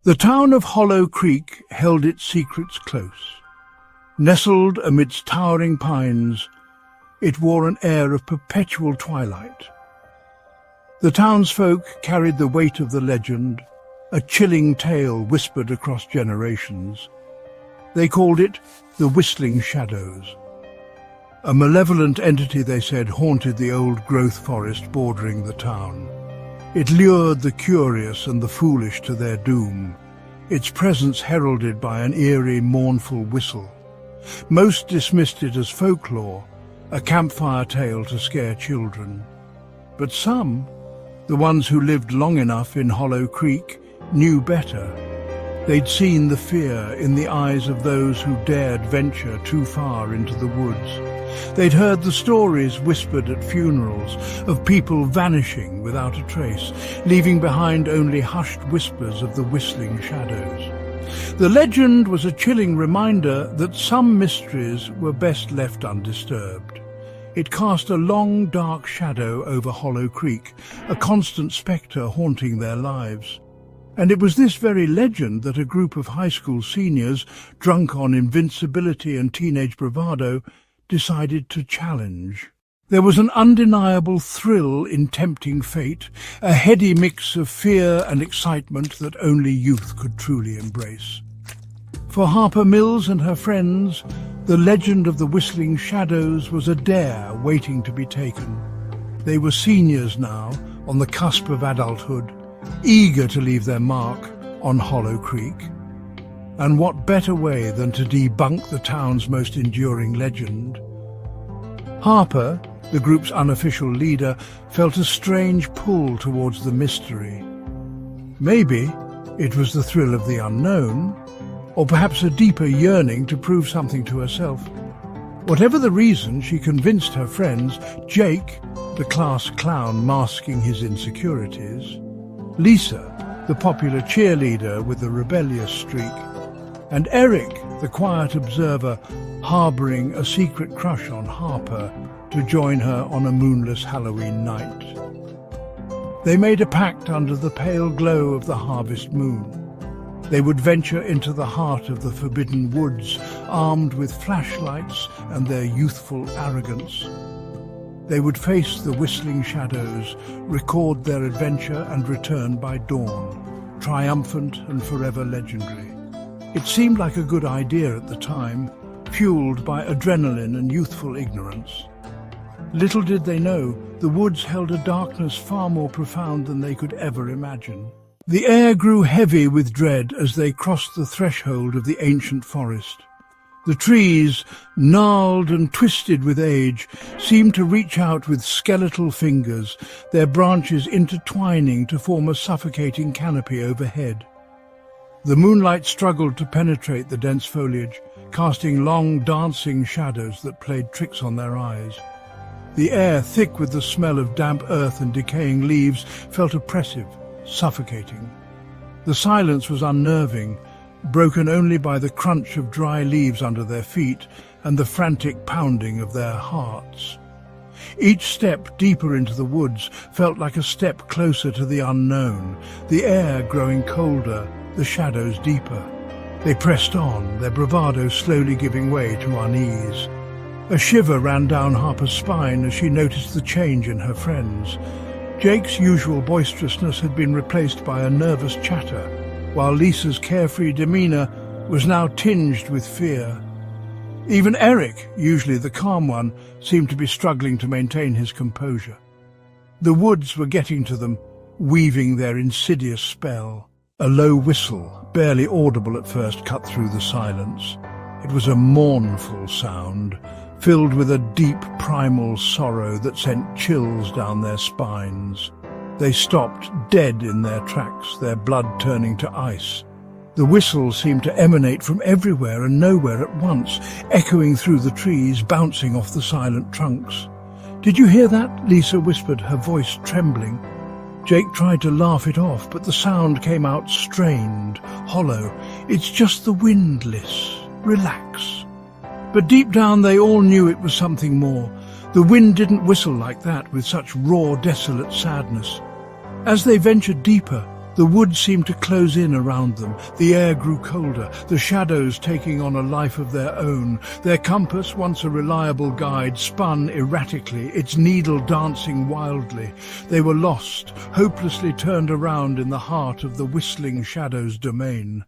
The town of Hollow Creek held its secrets close. Nestled amidst towering pines, it wore an air of perpetual twilight. The townsfolk carried the weight of the legend, a chilling tale whispered across generations. They called it the Whistling Shadows. A malevolent entity, they said, haunted the old-growth forest bordering the town. It lured the curious and the foolish to their doom, its presence heralded by an eerie, mournful whistle. Most dismissed it as folklore, a campfire tale to scare children. But some, the ones who lived long enough in Hollow Creek, knew better. They'd seen the fear in the eyes of those who dared venture too far into the woods. They'd heard the stories whispered at funerals of people vanishing without a trace, leaving behind only hushed whispers of the whistling shadows. The legend was a chilling reminder that some mysteries were best left undisturbed. It cast a long, dark shadow over Hollow Creek, a constant spectre haunting their lives. And it was this very legend that a group of high school seniors, drunk on invincibility and teenage bravado, decided to challenge. There was an undeniable thrill in tempting fate, a heady mix of fear and excitement that only youth could truly embrace. For Harper Mills and her friends, the legend of the Whistling Shadows was a dare waiting to be taken. They were seniors now, on the cusp of adulthood, eager to leave their mark on Hollow Creek. And what better way than to debunk the town's most enduring legend? Harper, the group's unofficial leader, felt a strange pull towards the mystery. Maybe it was the thrill of the unknown, or perhaps a deeper yearning to prove something to herself. Whatever the reason, she convinced her friends, Jake, the class clown masking his insecurities, Lisa, the popular cheerleader with the rebellious streak, and Eric, the quiet observer, harbouring a secret crush on Harper, to join her on a moonless Halloween night. They made a pact under the pale glow of the harvest moon. They would venture into the heart of the forbidden woods, armed with flashlights and their youthful arrogance. They would face the whistling shadows, record their adventure and return by dawn, triumphant and forever legendary. It seemed like a good idea at the time, fueled by adrenaline and youthful ignorance. Little did they know, the woods held a darkness far more profound than they could ever imagine. The air grew heavy with dread as they crossed the threshold of the ancient forest. The trees, gnarled and twisted with age, seemed to reach out with skeletal fingers, their branches intertwining to form a suffocating canopy overhead. The moonlight struggled to penetrate the dense foliage, casting long, dancing shadows that played tricks on their eyes. The air, thick with the smell of damp earth and decaying leaves, felt oppressive, suffocating. The silence was unnerving, broken only by the crunch of dry leaves under their feet and the frantic pounding of their hearts. Each step deeper into the woods felt like a step closer to the unknown, the air growing colder, the shadows deeper. They pressed on, their bravado slowly giving way to unease. A shiver ran down Harper's spine as she noticed the change in her friends. Jake's usual boisterousness had been replaced by a nervous chatter, while Lisa's carefree demeanour was now tinged with fear. Even Eric, usually the calm one, seemed to be struggling to maintain his composure. The woods were getting to them, weaving their insidious spell. A low whistle, barely audible at first, cut through the silence. It was a mournful sound, filled with a deep primal sorrow that sent chills down their spines. They stopped dead in their tracks, their blood turning to ice. The whistle seemed to emanate from everywhere and nowhere at once, echoing through the trees, bouncing off the silent trunks. "Did you hear that?" Lisa whispered, her voice trembling. Jake tried to laugh it off, but the sound came out strained, hollow. "It's just the wind, Liz. Relax." But deep down they all knew it was something more. The wind didn't whistle like that, with such raw, desolate sadness. As they ventured deeper, The woods seemed to close in around them. The air grew colder, the shadows taking on a life of their own. Their compass, once a reliable guide, spun erratically, its needle dancing wildly. They were lost, hopelessly turned around in the heart of the whistling shadows' domain.